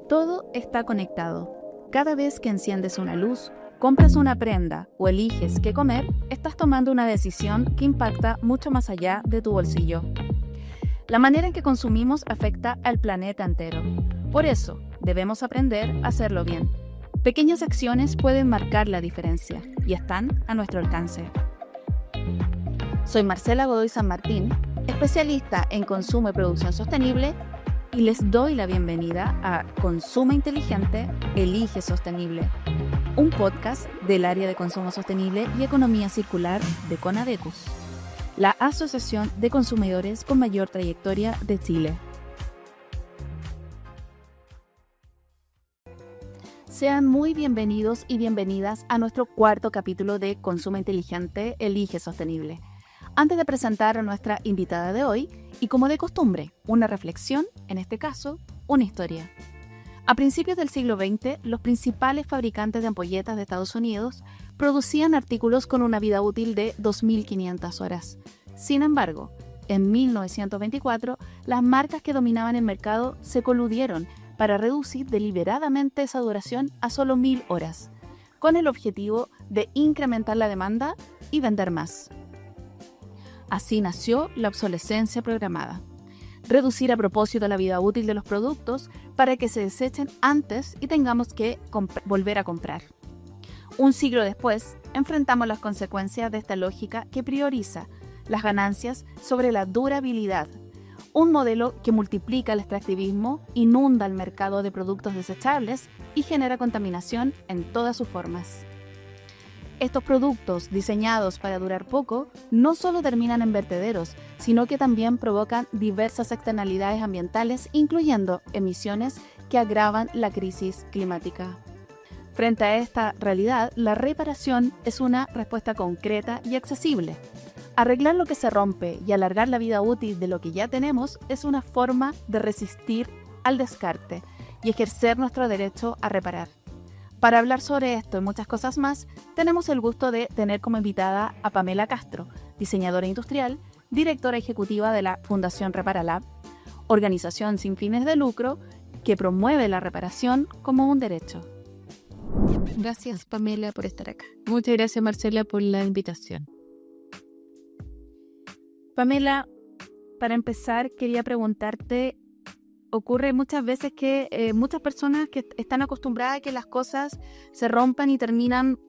Todo está conectado. Cada vez que enciendes una luz, compras una prenda o eliges qué comer, estás tomando una decisión que impacta mucho más allá de tu bolsillo. La manera en que consumimos afecta al planeta entero. Por eso, debemos aprender a hacerlo bien. Pequeñas acciones pueden marcar la diferencia y están a nuestro alcance. Soy Marcela Godoy San Martín, especialista en consumo y producción sostenible, y les doy la bienvenida a Consume Inteligente, Elige Sostenible, un podcast del área de consumo sostenible y economía circular de Conadecus, la asociación de consumidores con mayor trayectoria de Chile. Sean muy bienvenidos y bienvenidas a nuestro cuarto capítulo de Consume Inteligente, Elige Sostenible. Antes de presentar a nuestra invitada de hoy, y como de costumbre, una reflexión, en este caso, una historia. A principios del siglo XX, los principales fabricantes de ampolletas de Estados Unidos producían artículos con una vida útil de 2.500 horas. Sin embargo, en 1924, las marcas que dominaban el mercado se coludieron para reducir deliberadamente esa duración a solo 1.000 horas, con el objetivo de incrementar la demanda y vender más. Así nació la obsolescencia programada. Reducir a propósito la vida útil de los productos para que se desechen antes y tengamos que volver a comprar. Un siglo después, enfrentamos las consecuencias de esta lógica que prioriza las ganancias sobre la durabilidad. Un modelo que multiplica el extractivismo, inunda el mercado de productos desechables y genera contaminación en todas sus formas. Estos productos, diseñados para durar poco, no solo terminan en vertederos, sino que también provocan diversas externalidades ambientales, incluyendo emisiones que agravan la crisis climática. Frente a esta realidad, la reparación es una respuesta concreta y accesible. Arreglar lo que se rompe y alargar la vida útil de lo que ya tenemos es una forma de resistir al descarte y ejercer nuestro derecho a reparar. Para hablar sobre esto y muchas cosas más, tenemos el gusto de tener como invitada a Pamela Castro, diseñadora industrial, directora ejecutiva de la Fundación Reparalab, organización sin fines de lucro que promueve la reparación como un derecho. Gracias, Pamela, por estar acá. Muchas gracias, Marcela, por la invitación. Pamela, para empezar, quería preguntarte, ocurre muchas veces que muchas personas que están acostumbradas a que las cosas se rompan y terminan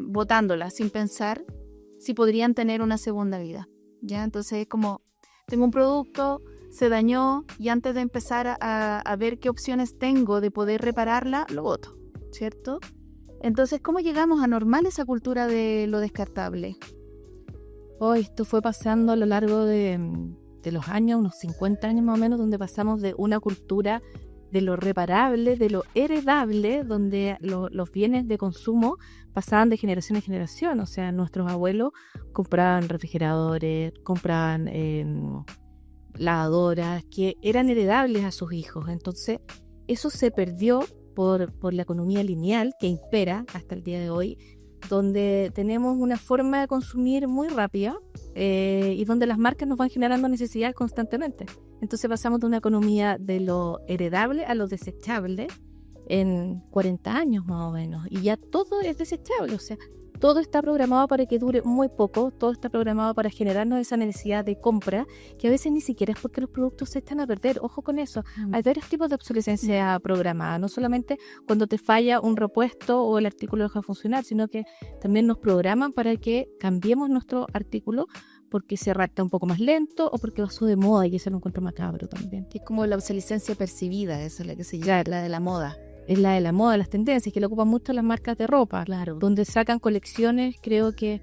botándolas sin pensar si podrían tener una segunda vida, ¿ya? Entonces es como, tengo un producto, se dañó y antes de empezar a ver qué opciones tengo de poder repararla, lo boto, ¿cierto? Entonces, ¿cómo llegamos a normar esa cultura de lo descartable? Esto fue pasando a lo largo de los años, unos 50 años más o menos, donde pasamos de una cultura de lo reparable, de lo heredable, donde los bienes de consumo pasaban de generación en generación. O sea, nuestros abuelos compraban refrigeradores, compraban lavadoras que eran heredables a sus hijos. Entonces, eso se perdió por la economía lineal que impera hasta el día de hoy, donde tenemos una forma de consumir muy rápida y donde las marcas nos van generando necesidades constantemente. Entonces pasamos de una economía de lo heredable a lo desechable en 40 años más o menos, y ya todo es desechable, o sea, todo está programado para que dure muy poco, todo está programado para generarnos esa necesidad de compra, que a veces ni siquiera es porque los productos se echan a perder. Ojo con eso, hay varios tipos de obsolescencia programada, no solamente cuando te falla un repuesto o el artículo deja de funcionar, sino que también nos programan para que cambiemos nuestro artículo porque se redacta un poco más lento o porque pasó de moda, y eso lo encuentro macabro también. Es como la obsolescencia percibida, esa es la que se llama, la de la moda. Es la de la moda, las tendencias, que lo ocupan mucho las marcas de ropa, claro, donde sacan colecciones. Creo que,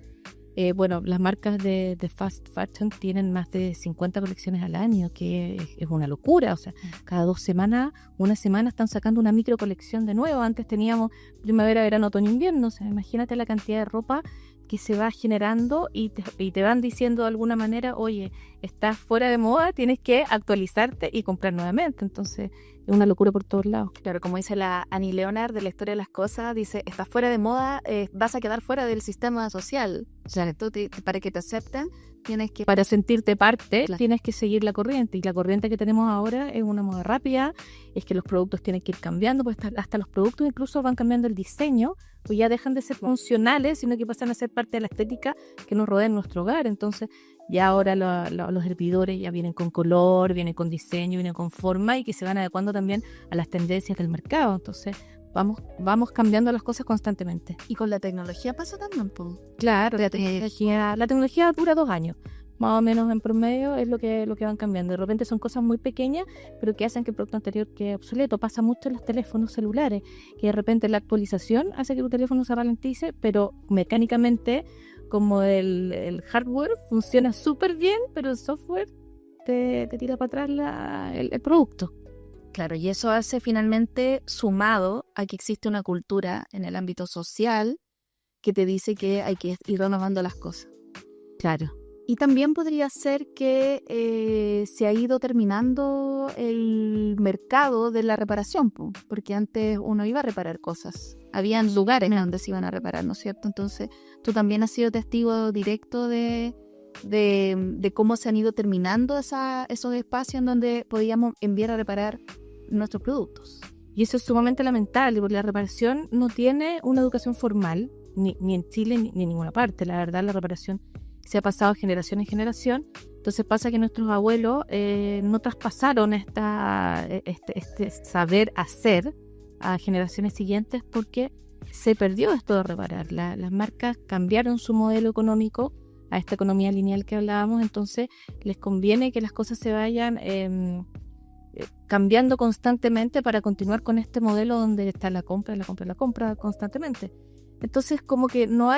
las marcas de fast fashion tienen más de 50 colecciones al año, que es una locura. O sea, cada 2 semanas, una semana están sacando una micro colección de nuevo. Antes teníamos primavera, verano, otoño, invierno. O sea, imagínate la cantidad de ropa que se va generando y te van diciendo de alguna manera, oye, estás fuera de moda, tienes que actualizarte y comprar nuevamente. Entonces, es es una locura por todos lados. Claro, como dice la Annie Leonard de La Historia de las Cosas, dice, estás fuera de moda, vas a quedar fuera del sistema social. O sea, para que te acepten, tienes que... Para sentirte parte, Claro. tienes que seguir la corriente. Y la corriente que tenemos ahora es una moda rápida, es que los productos tienen que ir cambiando, pues hasta los productos incluso van cambiando el diseño, pues ya dejan de ser funcionales, sino que pasan a ser parte de la estética que nos rodea en nuestro hogar. Entonces, ya ahora los hervidores ya vienen con color, vienen con diseño, vienen con forma y que se van adecuando también a las tendencias del mercado. Entonces, vamos cambiando las cosas constantemente. Y con la tecnología pasa también, pues. Claro, la tecnología dura 2 años, más o menos en promedio es lo que van cambiando. De repente son cosas muy pequeñas, pero que hacen que el producto anterior quede obsoleto. Pasa mucho en los teléfonos celulares, que de repente la actualización hace que tu teléfono se ralentice, pero mecánicamente, como el hardware funciona súper bien, pero el software te tira para atrás el producto. Claro, y eso hace finalmente, sumado a que existe una cultura en el ámbito social que te dice que hay que ir renovando las cosas. Claro. Y también podría ser que se ha ido terminando el mercado de la reparación, porque antes uno iba a reparar cosas. Habían lugares donde se iban a reparar, ¿no es cierto? Entonces, tú también has sido testigo directo de cómo se han ido terminando esos espacios en donde podíamos enviar a reparar nuestros productos. Y eso es sumamente lamentable, porque la reparación no tiene una educación formal, ni en Chile ni en ninguna parte. La verdad, la reparación se ha pasado de generación en generación. Entonces pasa que nuestros abuelos no traspasaron este saber hacer a generaciones siguientes porque se perdió esto de reparar. Las marcas cambiaron su modelo económico a esta economía lineal que hablábamos, entonces les conviene que las cosas se vayan cambiando constantemente para continuar con este modelo donde está la compra constantemente. Entonces como que no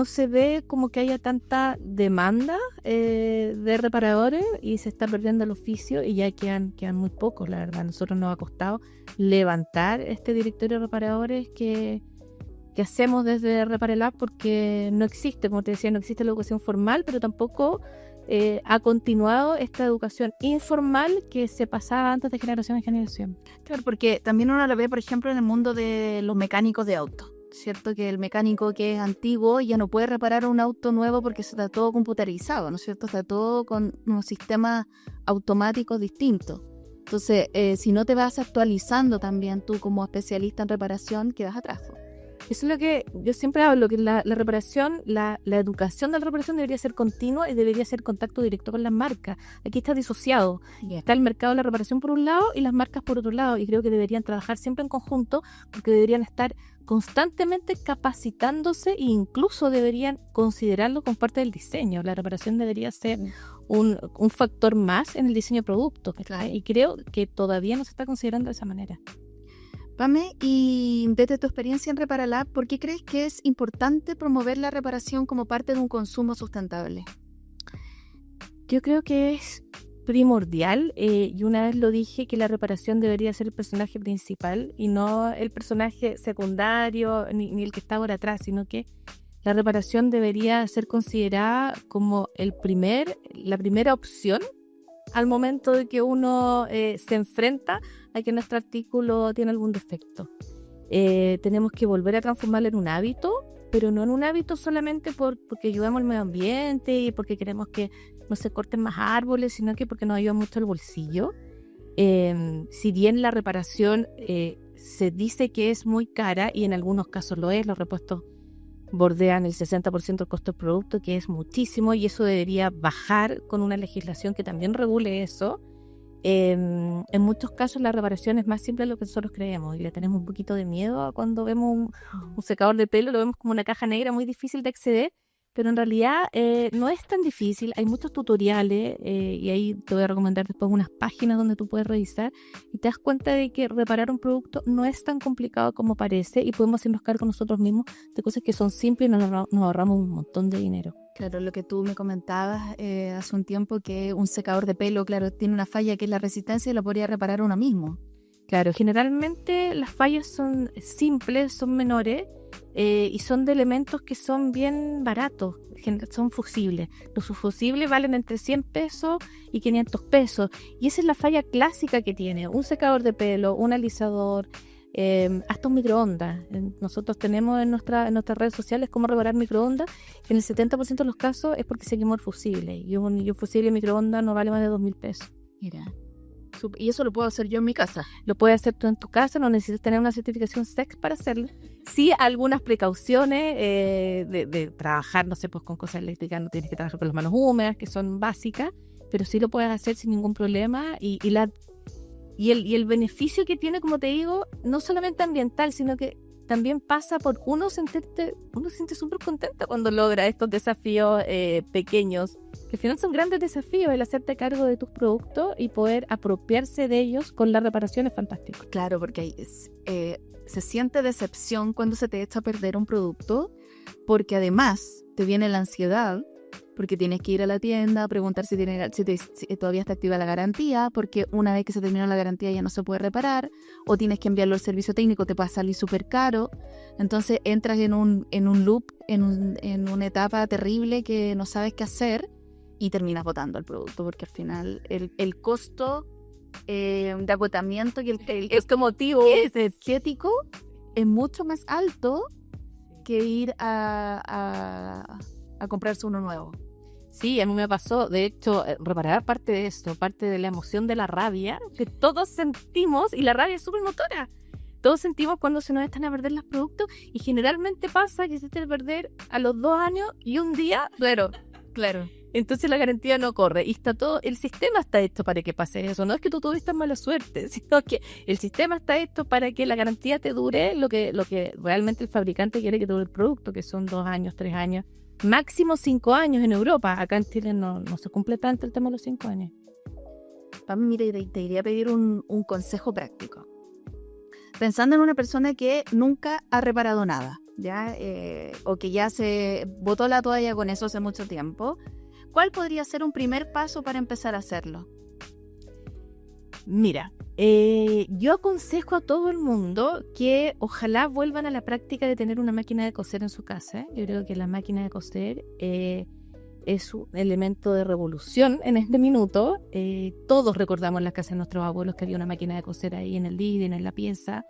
se ve como que haya tanta demanda de reparadores y se está perdiendo el oficio y ya quedan muy pocos, la verdad. A nosotros nos ha costado levantar este directorio de reparadores que hacemos desde Reparelab porque no existe, como te decía, no existe la educación formal, pero tampoco ha continuado esta educación informal que se pasaba antes de generación en generación. Claro, porque también uno lo ve, por ejemplo, en el mundo de los mecánicos de autos. ¿Cierto? Que el mecánico que es antiguo ya no puede reparar un auto nuevo porque está todo computarizado, ¿no es cierto? Está todo con unos sistemas automáticos distintos. Entonces, si no te vas actualizando también tú como especialista en reparación, quedas atrás. Eso es lo que yo siempre hablo, que la reparación, la educación de la reparación debería ser continua y debería ser contacto directo con las marcas. Aquí está disociado. Yeah. Está el mercado de la reparación por un lado y las marcas por otro lado. Y creo que deberían trabajar siempre en conjunto porque deberían estar constantemente capacitándose e incluso deberían considerarlo como parte del diseño. La reparación debería ser un factor más en el diseño de productos. Claro. Y creo que todavía no se está considerando de esa manera. Pame, y desde tu experiencia en Reparalab, ¿por qué crees que es importante promover la reparación como parte de un consumo sustentable? Yo creo que es primordial, y una vez lo dije, que la reparación debería ser el personaje principal y no el personaje secundario ni el que está por atrás, sino que la reparación debería ser considerada como la primera opción al momento de que uno se enfrenta a que nuestro artículo tiene algún defecto. Tenemos que volver a transformarlo en un hábito, pero no en un hábito solamente porque ayudamos al medio ambiente y porque queremos que no se corten más árboles, sino que porque nos ayuda mucho el bolsillo. Si bien la reparación se dice que es muy cara, y en algunos casos lo es, los repuestos bordean el 60% del costo del producto, que es muchísimo, y eso debería bajar con una legislación que también regule eso. En muchos casos la reparación es más simple de lo que nosotros creemos y le tenemos un poquito de miedo a cuando vemos un secador de pelo, lo vemos como una caja negra muy difícil de acceder, pero en realidad no es tan difícil. Hay muchos tutoriales y ahí te voy a recomendar después unas páginas donde tú puedes revisar y te das cuenta de que reparar un producto no es tan complicado como parece y podemos hacernos cargo nosotros mismos de cosas que son simples y nos ahorramos un montón de dinero. Claro, lo que tú me comentabas hace un tiempo, que un secador de pelo, claro, tiene una falla que es la resistencia y lo podría reparar uno mismo. Claro, generalmente las fallas son simples, son menores, y son de elementos que son bien baratos, son fusibles. Los fusibles valen entre 100 pesos y 500 pesos. Y esa es la falla clásica que tiene. Un secador de pelo, un alisador, hasta un microondas. Nosotros tenemos en nuestras redes sociales cómo reparar microondas, que en el 70% de los casos es porque se quemó el fusible. Y un fusible microondas no vale más de 2.000 pesos. Mira. Y eso lo puedo hacer yo en mi casa. Lo puedes hacer tú en tu casa, no necesitas tener una certificación SEC para hacerlo. Sí, algunas precauciones de trabajar, no sé, pues con cosas eléctricas, no tienes que trabajar con las manos húmedas, que son básicas, pero sí lo puedes hacer sin ningún problema. Y el beneficio que tiene, como te digo, no solamente ambiental, sino que también pasa por uno se siente súper contento cuando logra estos desafíos pequeños, que al final son grandes desafíos, el hacerte cargo de tus productos y poder apropiarse de ellos con la reparación es fantástico. Claro, porque se siente decepción cuando se te echa a perder un producto, porque además te viene la ansiedad, porque tienes que ir a la tienda a preguntar si todavía está activa la garantía, porque una vez que se terminó la garantía ya no se puede reparar, o tienes que enviarlo al servicio técnico, te va a salir súper caro. Entonces entras en un loop, en una etapa terrible que no sabes qué hacer y terminas botando el producto, porque al final el costo de agotamiento y el costo emotivo energético es mucho más alto que ir a comprarse uno nuevo. Sí, a mí me pasó, de hecho, reparar parte de esto, parte de la emoción de la rabia, que todos sentimos, y la rabia es súper motora. Todos sentimos cuando se nos están a perder los productos, y generalmente pasa que se te perder a los 2 años y un día. Claro. Entonces la garantía no corre, y está todo, el sistema está hecho para que pase eso. No es que tú tuviste mala suerte, sino que el sistema está hecho para que la garantía te dure lo que realmente el fabricante quiere que dure el producto, que son 2 años, 3 años. Máximo 5 años en Europa. Acá en Chile no se cumple tanto el tema de los 5 años. Pam, mira, te iría a pedir un consejo práctico. Pensando en una persona que nunca ha reparado nada, ¿ya? O que ya se botó la toalla con eso hace mucho tiempo, ¿cuál podría ser un primer paso para empezar a hacerlo? Mira, yo aconsejo a todo el mundo que ojalá vuelvan a la práctica de tener una máquina de coser en su casa. Yo creo que la máquina de coser es un elemento de revolución en este minuto. Todos recordamos en las casas de nuestros abuelos que había una máquina de coser ahí en el living, en la pieza.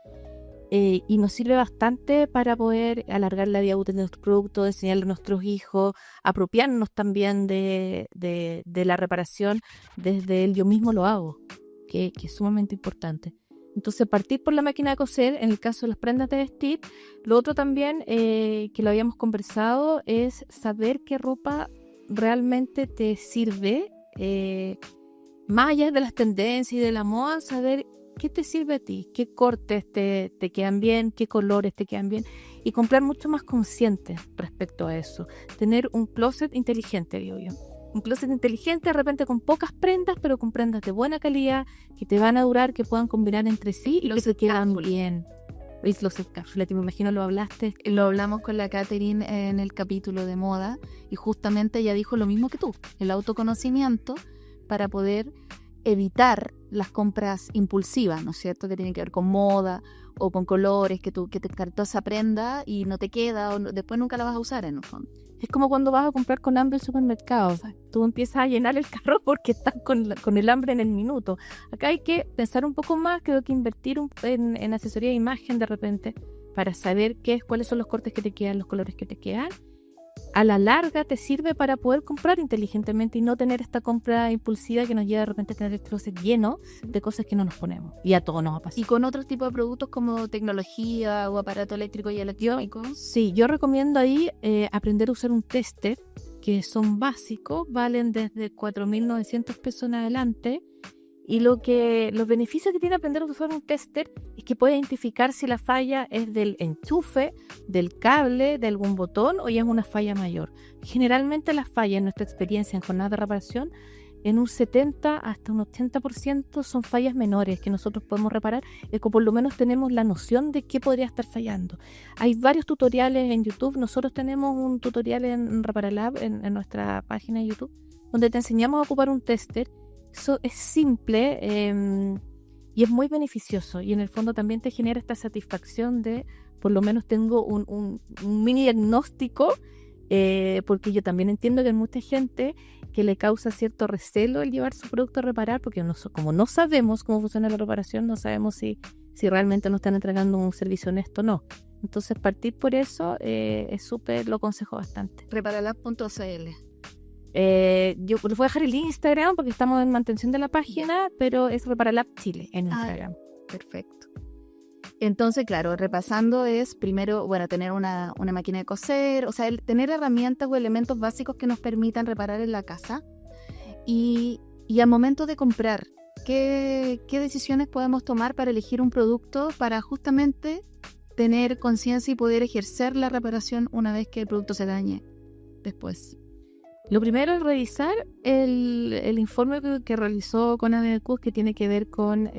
Y nos sirve bastante para poder alargar la vida útil de nuestros productos, enseñarle a nuestros hijos, apropiarnos también de la reparación desde el yo mismo lo hago. Que es sumamente importante. Entonces, partir por la máquina de coser, en el caso de las prendas de vestir. Lo otro también, que lo habíamos conversado, es saber qué ropa realmente te sirve, más allá de las tendencias y de la moda, saber qué te sirve a ti, qué cortes te quedan bien, qué colores te quedan bien, y comprar mucho más consciente respecto a eso. Tener un closet inteligente, digo yo. Un closet inteligente, de repente con pocas prendas, pero con prendas de buena calidad, que te van a durar, que puedan combinar entre sí y que te quedan bien. Los cápsulas, me imagino lo hablaste. Lo hablamos con la Catherine en el capítulo de moda, y justamente ella dijo lo mismo que tú, el autoconocimiento para poder evitar las compras impulsivas, ¿no es cierto? Que tienen que ver con moda o con colores, que te encantó esa prenda y no te queda, o después nunca la vas a usar en un fondo. Es como cuando vas a comprar con hambre al supermercado. O sea, tú empiezas a llenar el carro porque estás con el hambre en el minuto. Acá hay que pensar un poco más, creo que invertir en asesoría de imagen de repente para saber cuáles son los cortes que te quedan, los colores que te quedan. A la larga te sirve para poder comprar inteligentemente y no tener esta compra impulsiva que nos lleva de repente a tener el closet lleno de cosas que no nos ponemos. Y a todos nos ha pasado. Y con otros tipos de productos como tecnología o aparato eléctrico y electrónico. Sí, yo recomiendo ahí aprender a usar un tester, que son básicos, valen desde 4.900 pesos en adelante. Y los beneficios que tiene aprender a usar un tester es que puede identificar si la falla es del enchufe, del cable, de algún botón, o ya es una falla mayor. Generalmente las fallas, en nuestra experiencia en jornadas de reparación, en un 70 hasta un 80% son fallas menores que nosotros podemos reparar, y que por lo menos tenemos la noción de qué podría estar fallando. Hay varios tutoriales en YouTube. Nosotros tenemos un tutorial en Reparalab, en nuestra página de YouTube, donde te enseñamos a ocupar un tester. Eso es simple, y es muy beneficioso, y en el fondo también te genera esta satisfacción de, por lo menos tengo un mini diagnóstico, porque yo también entiendo que hay mucha gente que le causa cierto recelo el llevar su producto a reparar, porque como no sabemos cómo funciona la reparación, no sabemos si realmente nos están entregando un servicio honesto o no. Entonces partir por eso es súper, lo aconsejo bastante. Reparalab.cl. Yo les voy a dejar el Instagram porque estamos en mantención de la página, pero es Reparalab Chile en Instagram. Perfecto. Entonces, claro, repasando es primero, bueno, tener una máquina de coser, o sea, tener herramientas o elementos básicos que nos permitan reparar en la casa. Y al momento de comprar, ¿qué decisiones podemos tomar para elegir un producto para justamente tener conciencia y poder ejercer la reparación una vez que el producto se dañe después? Lo primero es revisar el informe que realizó Conadecus, que tiene que ver con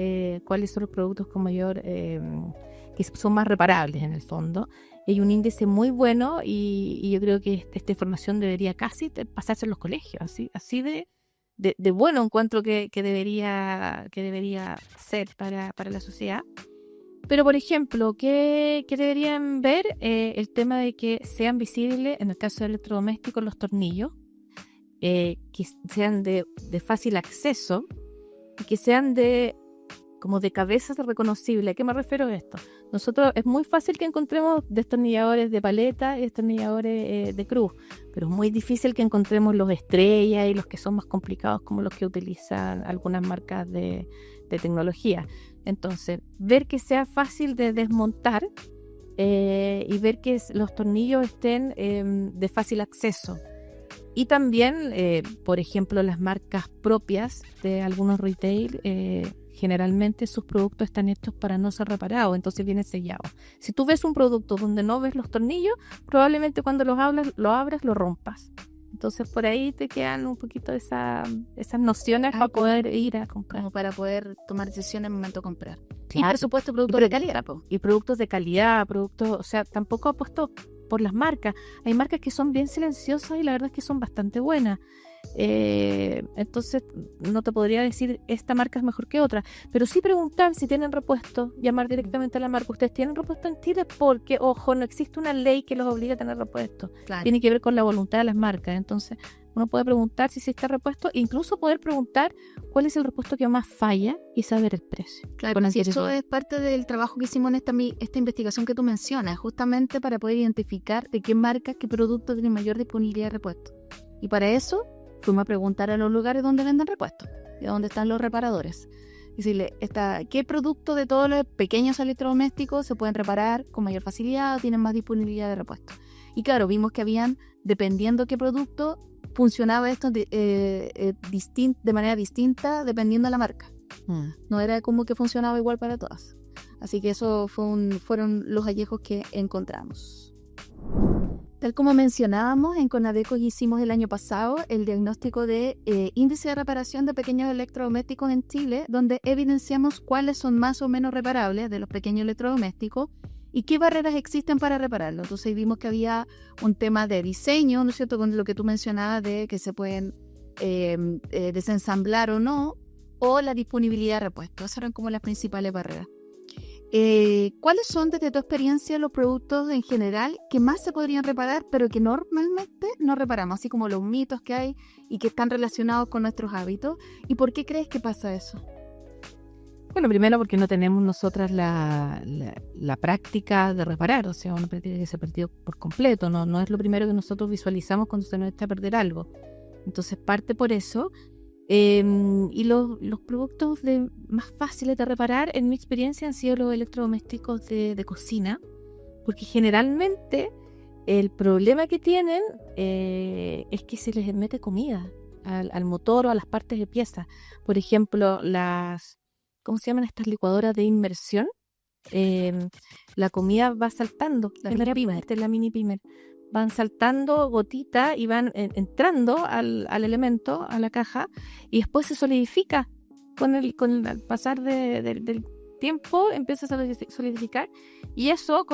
cuáles son los productos con mayor, que son más reparables en el fondo. Hay un índice muy bueno y yo creo que esta información debería casi pasarse en los colegios, así de bueno encuentro que debería ser para la sociedad. Pero, por ejemplo, ¿qué deberían ver? El tema de que sean visibles, en el caso de electrodomésticos, los tornillos, que sean de fácil acceso y que sean como de cabezas reconocibles. ¿A qué me refiero a esto? Nosotros es muy fácil que encontremos destornilladores de paleta y destornilladores de cruz, pero es muy difícil que encontremos los estrellas y los que son más complicados como los que utilizan algunas marcas de tecnología. Entonces, ver que sea fácil de desmontar y ver que los tornillos estén de fácil acceso. Y también, por ejemplo, las marcas propias de algunos retail, generalmente sus productos están hechos para no ser reparados, entonces viene sellado. Si tú ves un producto donde no ves los tornillos, probablemente cuando lo abras lo rompas. Entonces por ahí te quedan un poquito esas nociones para poder ir a comprar. Como para poder tomar decisiones en el momento de comprar. Claro. Y por supuesto productos de calidad. Y productos de calidad, o sea, tampoco apuesto por las marcas. Hay marcas que son bien silenciosas y la verdad es que son bastante buenas. Entonces no te podría decir esta marca es mejor que otra, pero sí preguntar si tienen repuesto, llamar directamente a la marca. ¿Ustedes tienen repuesto en Chile? Porque, ojo, no existe una ley que los obligue a tener repuesto. Claro. Tiene que ver con la voluntad de las marcas. Entonces uno puede preguntar si está repuesto, incluso poder preguntar cuál es el repuesto que más falla y saber el precio. Claro, si eso es parte del trabajo que hicimos en esta investigación que tú mencionas, justamente para poder identificar de qué marcas, qué productos tienen mayor disponibilidad de repuesto. Y para eso fuimos a preguntar a los lugares donde venden repuestos y donde están los reparadores. Decirle, ¿qué producto de todos los pequeños electrodomésticos se pueden reparar con mayor facilidad o tienen más disponibilidad de repuesto? Y claro, vimos que habían, dependiendo qué producto, funcionaba esto de manera distinta dependiendo de la marca. No era como que funcionaba igual para todas. Así que eso fueron los hallazgos que encontramos. Tal como mencionábamos, en Conadecus hicimos el año pasado el diagnóstico de índice de reparación de pequeños electrodomésticos en Chile, donde evidenciamos cuáles son más o menos reparables de los pequeños electrodomésticos y qué barreras existen para repararlo. Entonces vimos que había un tema de diseño, ¿no es cierto?, con lo que tú mencionabas de que se pueden desensamblar o no, o la disponibilidad de repuestos. Esas eran como las principales barreras. ¿Cuáles son, desde tu experiencia, los productos en general que más se podrían reparar, pero que normalmente no reparamos, así como los mitos que hay y que están relacionados con nuestros hábitos? ¿Y por qué crees que pasa eso? Bueno, primero porque no tenemos nosotras la práctica de reparar, o sea, una práctica que se perdió por completo, no es lo primero que nosotros visualizamos cuando se nos está a perder algo. Entonces parte por eso. Y los productos más fáciles de reparar, en mi experiencia, han sido los electrodomésticos de cocina, porque generalmente el problema que tienen es que se les mete comida al motor o a las partes de pieza. Por ejemplo, ¿cómo se llaman estas licuadoras de inmersión? La comida va saltando, la mini pimer. Van saltando gotitas y van entrando al elemento, a la caja, y después se solidifica. Con el pasar del tiempo empieza a solidificar, y eso,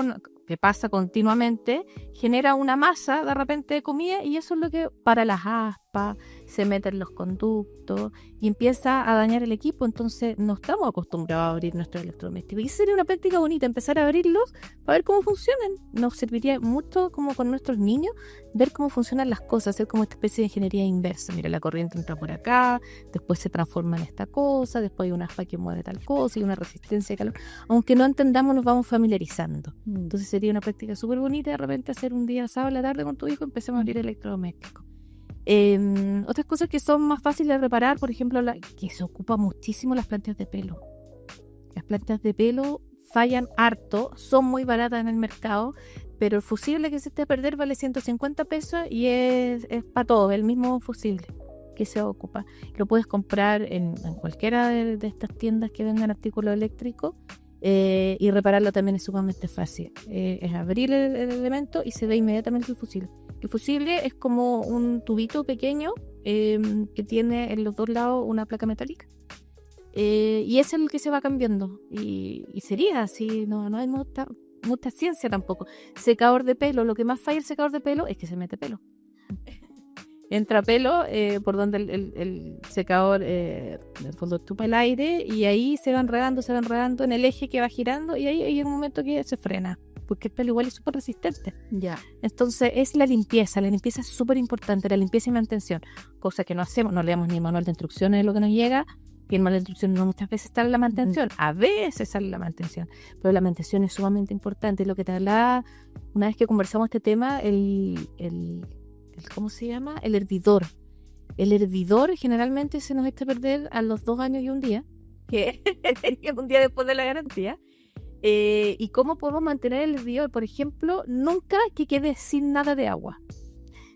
que pasa continuamente, genera una masa de repente de comida, y eso es lo que, para las aspas, enchufa, se mete en los conductos y empieza a dañar el equipo. Entonces no estamos acostumbrados a abrir nuestros electrodomésticos. Y esa sería una práctica bonita, empezar a abrirlos para ver cómo funcionan. Nos serviría mucho como con nuestros niños ver cómo funcionan las cosas, hacer como esta especie de ingeniería inversa. Mira, la corriente entra por acá, después se transforma en esta cosa, después hay una aspa que mueve tal cosa y una resistencia de calor. Aunque no entendamos, nos vamos familiarizando. Entonces sería una práctica súper bonita de repente hacer un día sábado a la tarde con tu hijo, empecemos a abrir electrodomésticos. Otras cosas que son más fáciles de reparar, por ejemplo, que se ocupa muchísimo las plantas de pelo. Las plantas de pelo fallan harto, son muy baratas en el mercado, pero el fusible que se esté a perder vale 150 pesos y es para todo, el mismo fusible que se ocupa. Lo puedes comprar en cualquiera de estas tiendas que vendan artículos eléctricos y repararlo también es sumamente fácil. Es abrir el elemento y se ve inmediatamente el fusible. El fusible es como un tubito pequeño que tiene en los dos lados una placa metálica. Y es el que se va cambiando. Y sería así, no hay mucha ciencia tampoco. Secador de pelo, lo que más falla el secador de pelo es que se mete pelo. Entra pelo por donde el secador en el fondo chupa el aire y ahí se van regando en el eje que va girando y ahí hay un momento que se frena. Porque el pelo igual es súper resistente. Ya. Entonces es la limpieza es súper importante, la limpieza y mantención, cosa que no hacemos, no leemos ni manual de instrucciones de lo que nos llega, y el manual de instrucciones no muchas veces está en la mantención, a veces sale la mantención, pero la mantención es sumamente importante. Lo que te hablaba, una vez que conversamos este tema, ¿cómo se llama? El hervidor. El hervidor generalmente se nos echa a perder a los 2 años y un día, que es un día después de la garantía. ¿Y cómo podemos mantener el hervidor? Por ejemplo, nunca que quede sin nada de agua.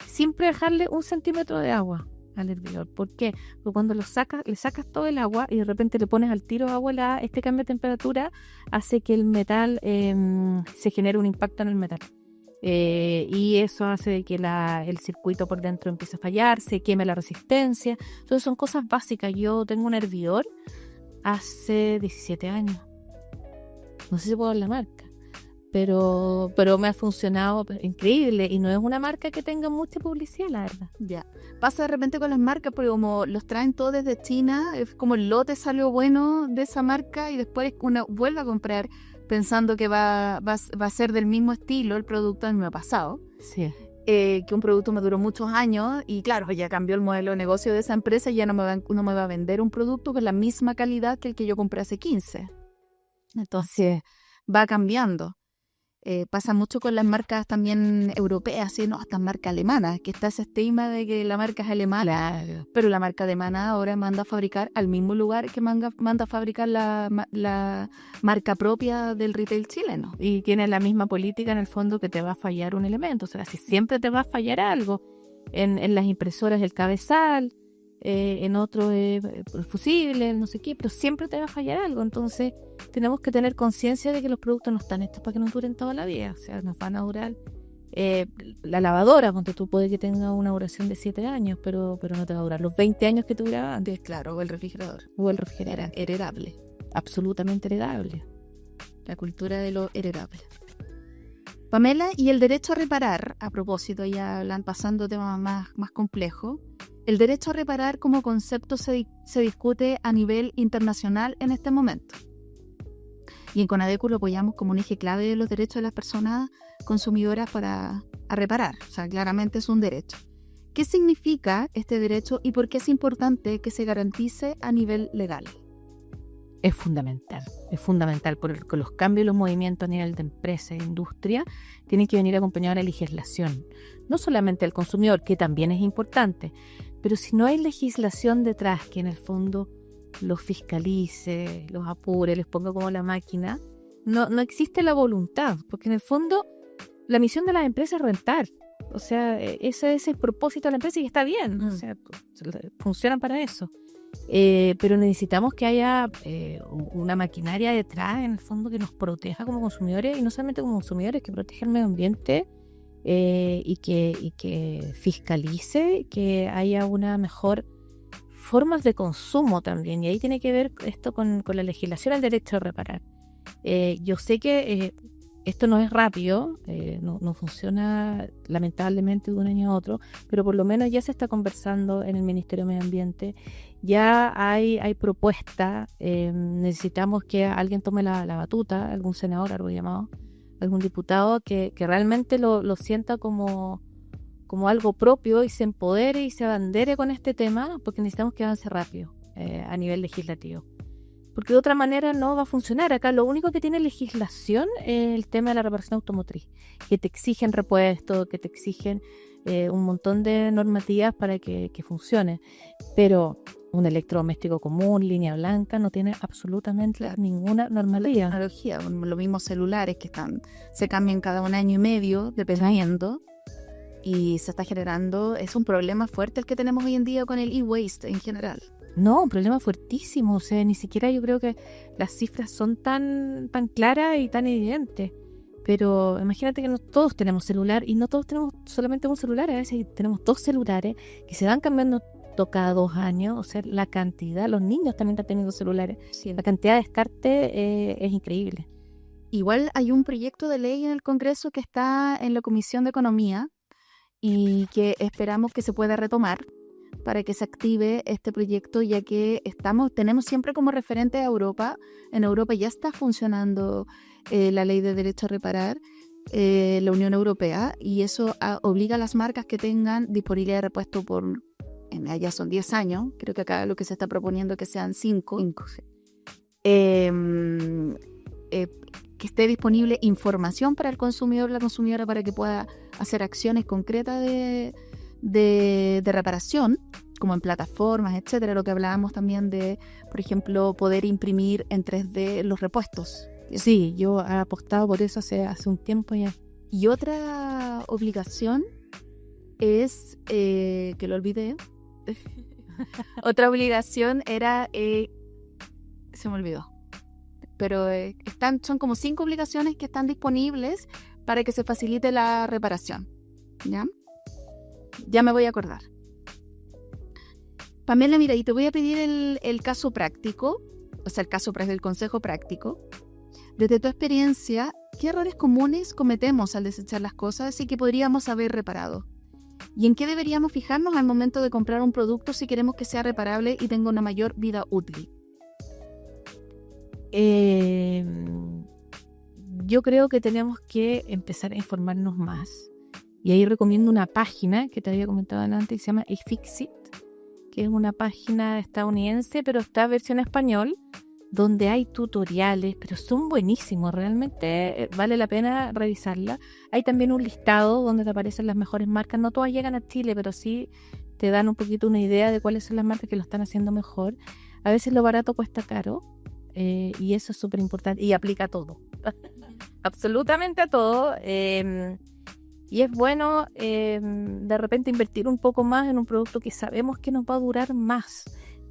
Siempre dejarle 1 centímetro de agua al hervidor. ¿Por qué? Porque cuando le sacas todo el agua y de repente le pones al tiro agua helada, este cambio de temperatura hace que el metal se genere un impacto en el metal. Y eso hace que el circuito por dentro empiece a fallar, se queme la resistencia. Entonces son cosas básicas. Yo tengo un hervidor hace 17 años. No sé si puedo dar la marca, pero me ha funcionado increíble y no es una marca que tenga mucha publicidad, la verdad. Ya. Pasa de repente con las marcas porque como los traen todos desde China, es como el lote salió bueno de esa marca y después uno vuelve a comprar pensando que va a ser del mismo estilo el producto. A mí me ha pasado. Sí. Que un producto me duró muchos años y claro, ya cambió el modelo de negocio de esa empresa y ya no me va a vender un producto con la misma calidad que el que yo compré hace 15. Entonces va cambiando. Pasa mucho con las marcas también europeas, ¿sí? No, estas marcas alemanas, que está ese estigma de que la marca es alemana, pero la marca alemana ahora manda a fabricar al mismo lugar que manda a fabricar la marca propia del retail chileno. Y tiene la misma política en el fondo que te va a fallar un elemento. O sea, si siempre te va a fallar algo, en las impresoras el cabezal, en otro el fusible, no sé qué, pero siempre te va a fallar algo. Entonces tenemos que tener conciencia de que los productos no están hechos para que nos duren toda la vida. O sea, nos van a durar la lavadora, ponte tú, puede que tenga una duración de 7 años, pero no te va a durar los 20 años que te duraba antes. Claro, o el refrigerador. Era heredable. absolutamente heredable. La cultura de lo heredable. Pamela, y el derecho a reparar, a propósito, ya pasando temas más complejos, el derecho a reparar como concepto se discute a nivel internacional en este momento. Y en Conadecu lo apoyamos como un eje clave de los derechos de las personas consumidoras a reparar. O sea, claramente es un derecho. ¿Qué significa este derecho y por qué es importante que se garantice a nivel legal? Es fundamental porque los cambios y los movimientos a nivel de empresa e industria tienen que venir acompañados de la legislación. No solamente al consumidor, que también es importante, pero si no hay legislación detrás que en el fondo los fiscalice, los apure, les ponga como la máquina, no existe la voluntad, porque en el fondo la misión de las empresas es rentar. O sea, ese es el propósito de la empresa y está bien, o sea, funcionan para eso. Pero necesitamos que haya una maquinaria detrás, en el fondo, que nos proteja como consumidores, y no solamente como consumidores, que proteja el medio ambiente y que fiscalice, que haya una mejor formas de consumo también. Y ahí tiene que ver esto con la legislación al derecho a reparar. Yo sé que Esto no es rápido, no funciona lamentablemente de un año a otro, pero por lo menos ya se está conversando en el Ministerio de Medio Ambiente, ya hay propuestas, necesitamos que alguien tome la batuta, algún senador, algo llamado, algún diputado que realmente lo sienta como algo propio y se empodere y se abandere con este tema, porque necesitamos que avance rápido a nivel legislativo. Porque de otra manera no va a funcionar. Acá lo único que tiene legislación es el tema de la reparación automotriz, que te exigen repuestos, que te exigen un montón de normativas para que funcione. Pero un electrodoméstico común, línea blanca, no tiene absolutamente ninguna normalidad. Tecnología, los mismos celulares que se cambian cada 1 año y medio, dependiendo, y se está generando, es un problema fuerte el que tenemos hoy en día con el e-waste en general. No, un problema fuertísimo, o sea, ni siquiera yo creo que las cifras son tan claras y tan evidentes, pero imagínate que no todos tenemos celular y no todos tenemos solamente un celular, a veces tenemos 2 celulares que se van cambiando cada 2 años, o sea, la cantidad, los niños también están teniendo celulares, Sí. la cantidad de descarte es increíble. Igual hay un proyecto de ley en el Congreso que está en la Comisión de Economía y que esperamos que se pueda retomar para que se active este proyecto, ya que tenemos siempre como referente a Europa. En Europa ya está funcionando la ley de derecho a reparar, la Unión Europea, y eso obliga a las marcas que tengan disponibilidad de repuesto allá son 10 años, creo que acá lo que se está proponiendo es que sean 5. Sí. Que esté disponible información para el consumidor, la consumidora, para que pueda hacer acciones concretas de reparación, como en plataformas, etcétera. Lo que hablábamos también de, por ejemplo, poder imprimir en 3D los repuestos. Sí, yo he apostado por eso hace un tiempo ya. Y otra obligación es, que lo olvidé, otra obligación era, se me olvidó, pero son como 5 obligaciones que están disponibles para que se facilite la reparación, ¿ya? Ya me voy a acordar. Pamela, mira, y te voy a pedir el caso práctico, o sea, el consejo práctico. Desde tu experiencia, ¿qué errores comunes cometemos al desechar las cosas y que podríamos haber reparado? ¿Y en qué deberíamos fijarnos al momento de comprar un producto si queremos que sea reparable y tenga una mayor vida útil? Yo creo que tenemos que empezar a informarnos más. Y ahí recomiendo una página que te había comentado antes que se llama iFixit, que es una página estadounidense, pero está en versión español, donde hay tutoriales, pero son buenísimos, realmente vale la pena revisarla. Hay también un listado donde te aparecen las mejores marcas, no todas llegan a Chile, pero sí te dan un poquito una idea de cuáles son las marcas que lo están haciendo mejor. A veces lo barato cuesta caro, y eso es súper importante, y aplica a todo, absolutamente a todo. Y es bueno de repente invertir un poco más en un producto que sabemos que nos va a durar más.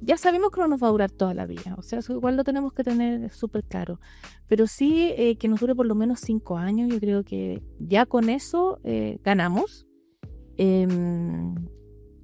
Ya sabemos que no nos va a durar toda la vida, o sea, eso igual lo tenemos que tener súper claro. Pero sí que nos dure por lo menos 5 años, yo creo que ya con eso ganamos.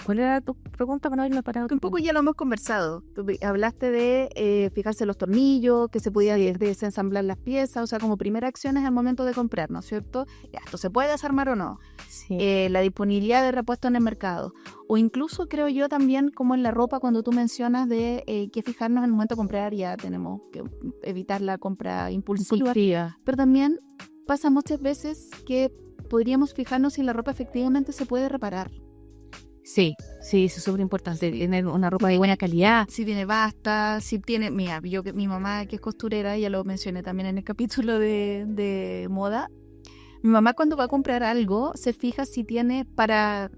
¿Cuál era tu pregunta para no irme parado? Un poco ya lo hemos conversado. Tú hablaste de fijarse los tornillos, que se podía desensamblar las piezas, o sea, como primera acción es el momento de comprar, ¿no es cierto? Ya, ¿esto se puede desarmar o no? Sí. La disponibilidad de repuestos en el mercado. O incluso creo yo también como en la ropa, cuando tú mencionas de que fijarnos en el momento de comprar, ya tenemos que evitar la compra impulsiva. Pero también pasa muchas veces que podríamos fijarnos si la ropa efectivamente se puede reparar. Sí, eso es súper importante, tener una ropa de buena calidad. Si tiene basta, si tiene... Mira, mi mamá que es costurera, ya lo mencioné también en el capítulo de moda. Mi mamá cuando va a comprar algo se fija si tiene para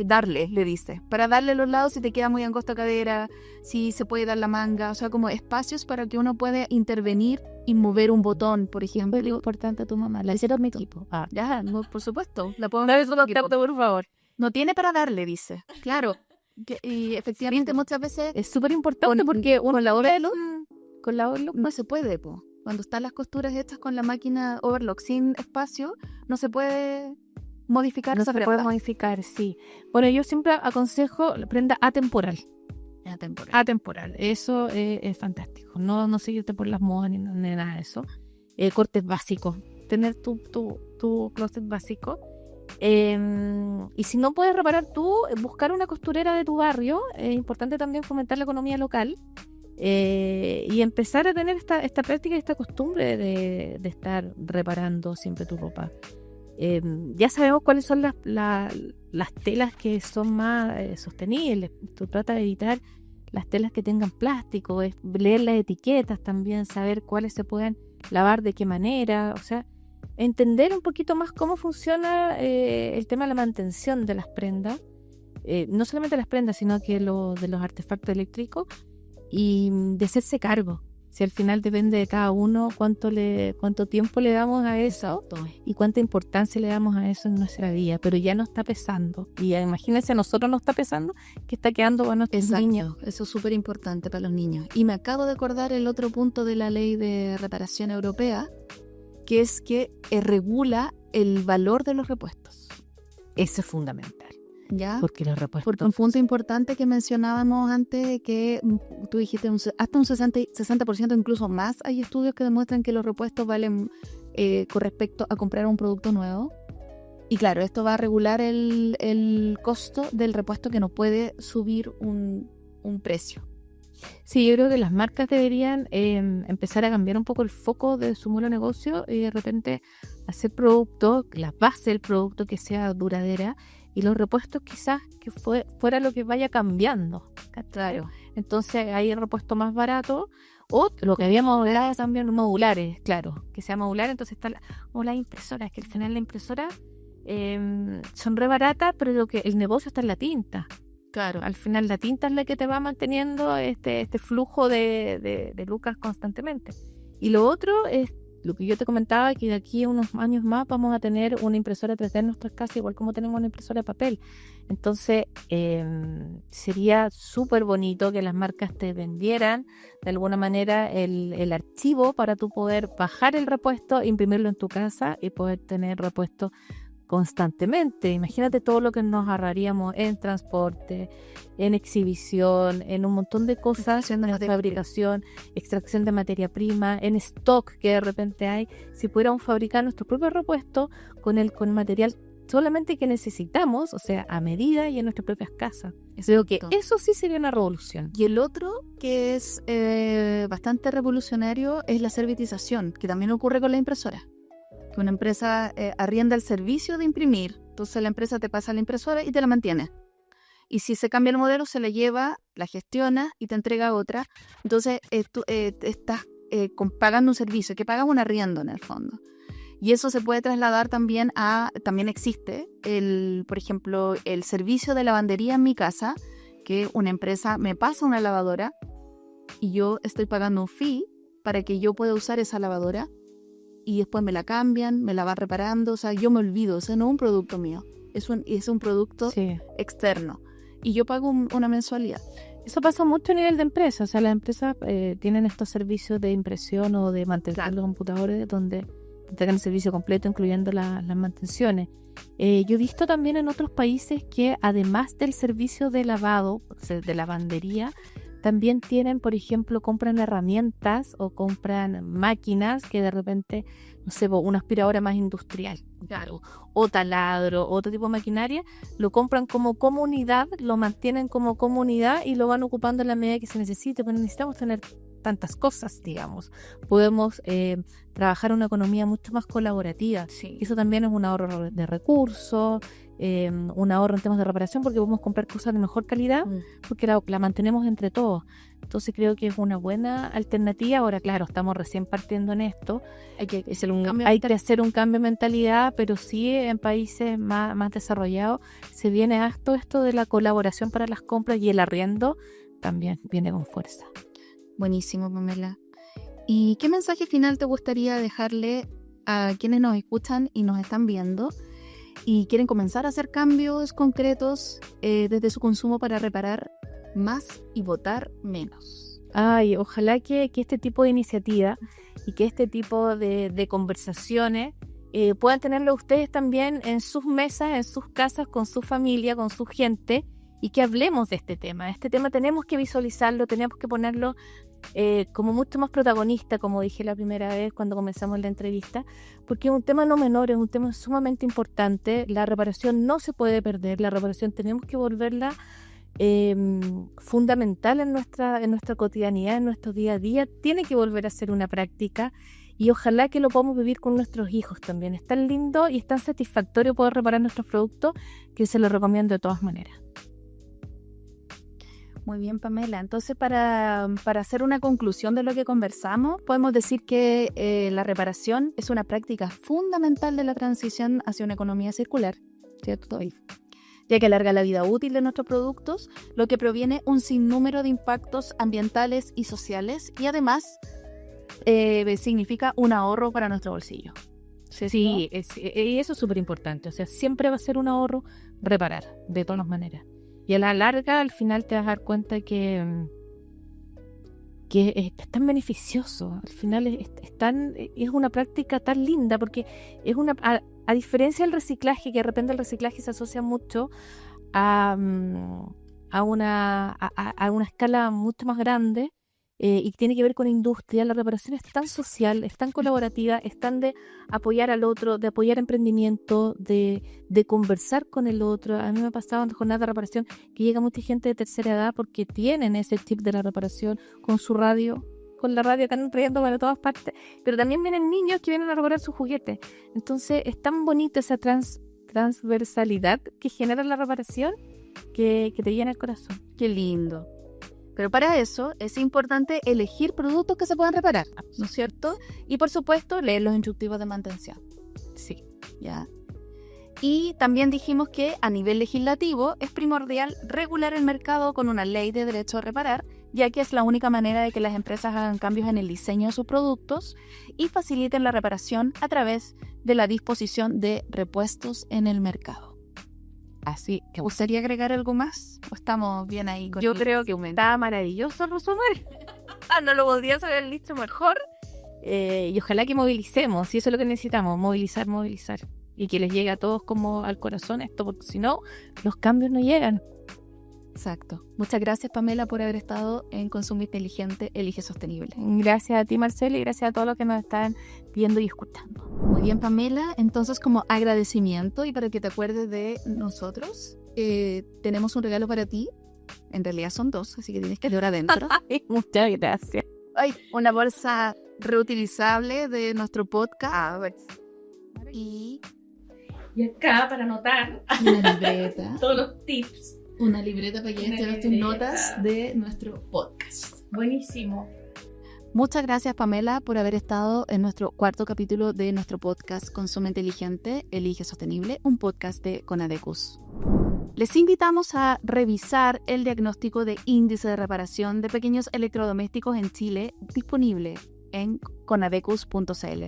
darle, le dice. Para darle los lados si te queda muy angosta cadera, si se puede dar la manga. O sea, como espacios para que uno pueda intervenir y mover un botón, por ejemplo. Es importante a tu mamá, la hicieron mi equipo. Ya, no, por supuesto. La puedo por favor. No tiene para darle, dice. Claro. Y efectivamente muchas veces Es súper importante porque con la overlock, no se puede, po. Cuando están las costuras hechas con la máquina overlock sin espacio, no se puede modificar. No se puede modificar, sí. Bueno, yo siempre aconsejo prenda atemporal. Atemporal. Eso es fantástico. No seguirte por las modas ni nada de eso. Cortes básicos. tener tu closet básico. Y si no puedes reparar tú, buscar una costurera de tu barrio. Es importante también fomentar la economía local y empezar a tener esta práctica y esta costumbre de estar reparando siempre tu ropa. Ya sabemos cuáles son las telas que son más sostenibles. Tú trata de evitar las telas que tengan plástico, leer las etiquetas también, saber cuáles se pueden lavar de qué manera, o sea, entender un poquito más cómo funciona el tema de la mantención de las prendas, no solamente las prendas, sino que de los artefactos eléctricos, y de hacerse cargo. Si al final depende de cada uno cuánto tiempo le damos a eso y cuánta importancia le damos a eso en nuestra vida, pero ya no está pesando. Y imagínense, a nosotros no está pesando, que está quedando para nuestros niños. Eso es súper importante para los niños. Y me acabo de acordar el otro punto de la ley de reparación europea, que es que regula el valor de los repuestos. Eso es fundamental. ¿Ya? Porque los repuestos... Porque un punto importante que mencionábamos antes, que tú dijiste hasta un 60%, incluso más, hay estudios que demuestran que los repuestos valen con respecto a comprar un producto nuevo. Y claro, esto va a regular el costo del repuesto, que no puede subir un precio. Sí, yo creo que las marcas deberían empezar a cambiar un poco el foco de su modelo de negocio y de repente hacer productos, la base del producto que sea duradera, y los repuestos quizás que fuera lo que vaya cambiando. Claro. Entonces hay repuesto más barato, o lo que habíamos hablado también modulares, claro, que sea modular. Entonces está las impresoras, que al final la impresora son re baratas, pero el negocio está en la tinta. Claro, al final la tinta es la que te va manteniendo este flujo de lucas constantemente. Y lo otro es lo que yo te comentaba, que de aquí a unos años más vamos a tener una impresora 3D en nuestras casas, igual como tenemos una impresora de papel. Entonces sería súper bonito que las marcas te vendieran de alguna manera el archivo para tú poder bajar el repuesto, imprimirlo en tu casa y poder tener repuesto constantemente. Imagínate todo lo que nos ahorraríamos en transporte, en exhibición, en un montón de cosas, en fabricación, extracción de materia prima, en stock que de repente hay. Si pudiéramos fabricar nuestro propio repuesto con material solamente que necesitamos, o sea, a medida y en nuestras propias casas. Creo que eso sí sería una revolución. Y el otro, que es bastante revolucionario, es la servitización, que también ocurre con la impresora. Que una empresa arrienda el servicio de imprimir, entonces la empresa te pasa la impresora y te la mantiene. Y si se cambia el modelo, se la lleva, la gestiona y te entrega otra. Entonces tú estás pagando un servicio, que pagas un arriendo en el fondo. Y eso se puede trasladar también también existe, por ejemplo, el servicio de lavandería en mi casa, que una empresa me pasa una lavadora y yo estoy pagando un fee para que yo pueda usar esa lavadora, y después me la cambian, me la van reparando, o sea, yo me olvido, o sea, no es un producto mío, es un producto externo, y yo pago una mensualidad. Eso pasa mucho a nivel de empresa, o sea, las empresas tienen estos servicios de impresión o de mantener los computadores donde entregan el servicio completo, incluyendo las mantenciones. Yo he visto también en otros países que además del servicio de lavado, o sea, de lavandería, también tienen, por ejemplo, compran herramientas o compran máquinas que de repente, no sé, una aspiradora más industrial, claro, o taladro, otro tipo de maquinaria, lo compran como comunidad, lo mantienen como comunidad y lo van ocupando en la medida que se necesite, pero necesitamos tener tantas cosas, digamos. Podemos trabajar una economía mucho más colaborativa. Sí. Eso también es un ahorro de recursos, un ahorro en temas de reparación, porque podemos comprar cosas de mejor calidad, porque la mantenemos entre todos. Entonces creo que es una buena alternativa. Ahora, claro, estamos recién partiendo en esto. Hay que hacer un cambio de mentalidad, pero sí en países más desarrollados se viene harto esto de la colaboración para las compras, y el arriendo también viene con fuerza. Buenísimo, Pamela. ¿Y qué mensaje final te gustaría dejarle a quienes nos escuchan y nos están viendo y quieren comenzar a hacer cambios concretos desde su consumo para reparar más y botar menos? Ay, ojalá que este tipo de iniciativa y que este tipo de conversaciones puedan tenerlo ustedes también en sus mesas, en sus casas, con su familia, con su gente, y que hablemos de este tema. Este tema tenemos que visualizarlo, tenemos que ponerlo como mucho más protagonista, como dije la primera vez cuando comenzamos la entrevista, porque es un tema no menor, es un tema sumamente importante. La reparación no se puede perder, la reparación tenemos que volverla fundamental en nuestra cotidianidad, en nuestro día a día. Tiene que volver a ser una práctica y ojalá que lo podamos vivir con nuestros hijos también. Es tan lindo y es tan satisfactorio poder reparar nuestros productos que se los recomiendo de todas maneras. Muy bien, Pamela. Entonces, para hacer una conclusión de lo que conversamos, podemos decir que la reparación es una práctica fundamental de la transición hacia una economía circular, ¿cierto? Ya que alarga la vida útil de nuestros productos, lo que proviene un sinnúmero de impactos ambientales y sociales, y además significa un ahorro para nuestro bolsillo. Sí, y eso es súper importante. O sea, siempre va a ser un ahorro reparar, de todas maneras. Y a la larga, al final te vas a dar cuenta que es tan beneficioso. Al final es una práctica tan linda, porque es a diferencia del reciclaje, que de repente el reciclaje se asocia mucho a una escala mucho más grande, y tiene que ver con industria. La reparación es tan social, es tan colaborativa, es tan de apoyar al otro, de apoyar emprendimiento, de conversar con el otro. A mí me ha pasado en jornadas de reparación que llega mucha gente de tercera edad porque tienen ese tip de la reparación con su radio, con la radio están trayendo para todas partes, pero también vienen niños que vienen a reparar sus juguetes. Entonces es tan bonita esa transversalidad que genera la reparación que te llena el corazón. Qué lindo. Pero para eso es importante elegir productos que se puedan reparar, ¿no es cierto? Y por supuesto, leer los instructivos de mantención. Sí. ¿Ya? Y también dijimos que a nivel legislativo es primordial regular el mercado con una ley de derecho a reparar, ya que es la única manera de que las empresas hagan cambios en el diseño de sus productos y faciliten la reparación a través de la disposición de repuestos en el mercado. Así, ¿te gustaría agregar algo más? ¿O estamos bien ahí? Yo creo que está maravilloso el resumen. No lo podría saber listo mejor. Y ojalá que movilicemos, y eso es lo que necesitamos, movilizar. Y que les llegue a todos como al corazón esto, porque si no, los cambios no llegan. Exacto. Muchas gracias, Pamela, por haber estado en Consumo Inteligente, Elige Sostenible. Gracias a ti, Marcela, y gracias a todos los que nos están viendo y escuchando. Muy bien, Pamela. Entonces, como agradecimiento y para que te acuerdes de nosotros, tenemos un regalo para ti. En realidad son dos, así que tienes que ver adentro. Muchas gracias. Ay, una bolsa reutilizable de nuestro podcast. Y acá, para anotar, una libreta. todos los tips. Una libreta para que lleves tus notas de nuestro podcast. Buenísimo. Muchas gracias, Pamela, por haber estado en nuestro cuarto capítulo de nuestro podcast Consumo Inteligente, Elige Sostenible, un podcast de Conadecus. Les invitamos a revisar el diagnóstico de índice de reparación de pequeños electrodomésticos en Chile, disponible en conadecus.cl.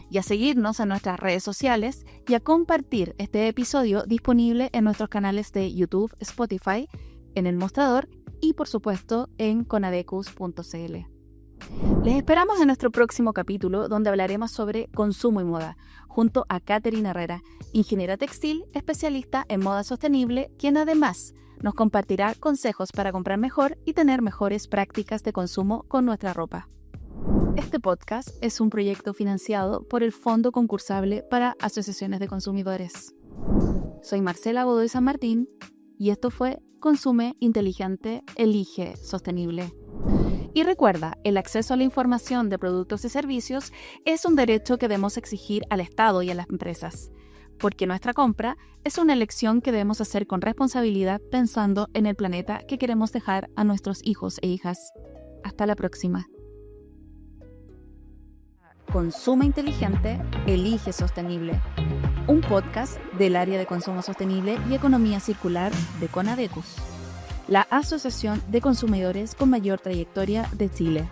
Y a seguirnos en nuestras redes sociales y a compartir este episodio disponible en nuestros canales de YouTube, Spotify, en El Mostrador y por supuesto en conadecus.cl. Les esperamos en nuestro próximo capítulo, donde hablaremos sobre consumo y moda, junto a Catherine Herrera, ingeniera textil, especialista en moda sostenible, quien además nos compartirá consejos para comprar mejor y tener mejores prácticas de consumo con nuestra ropa. Este podcast es un proyecto financiado por el Fondo Concursable para Asociaciones de Consumidores. Soy Marcela Godoy San Martín y esto fue Consume Inteligente, Elige Sostenible. Y recuerda, el acceso a la información de productos y servicios es un derecho que debemos exigir al Estado y a las empresas, porque nuestra compra es una elección que debemos hacer con responsabilidad pensando en el planeta que queremos dejar a nuestros hijos e hijas. Hasta la próxima. Consume Inteligente, Elige Sostenible, un podcast del área de consumo sostenible y economía circular de Conadecus, la asociación de consumidores con mayor trayectoria de Chile.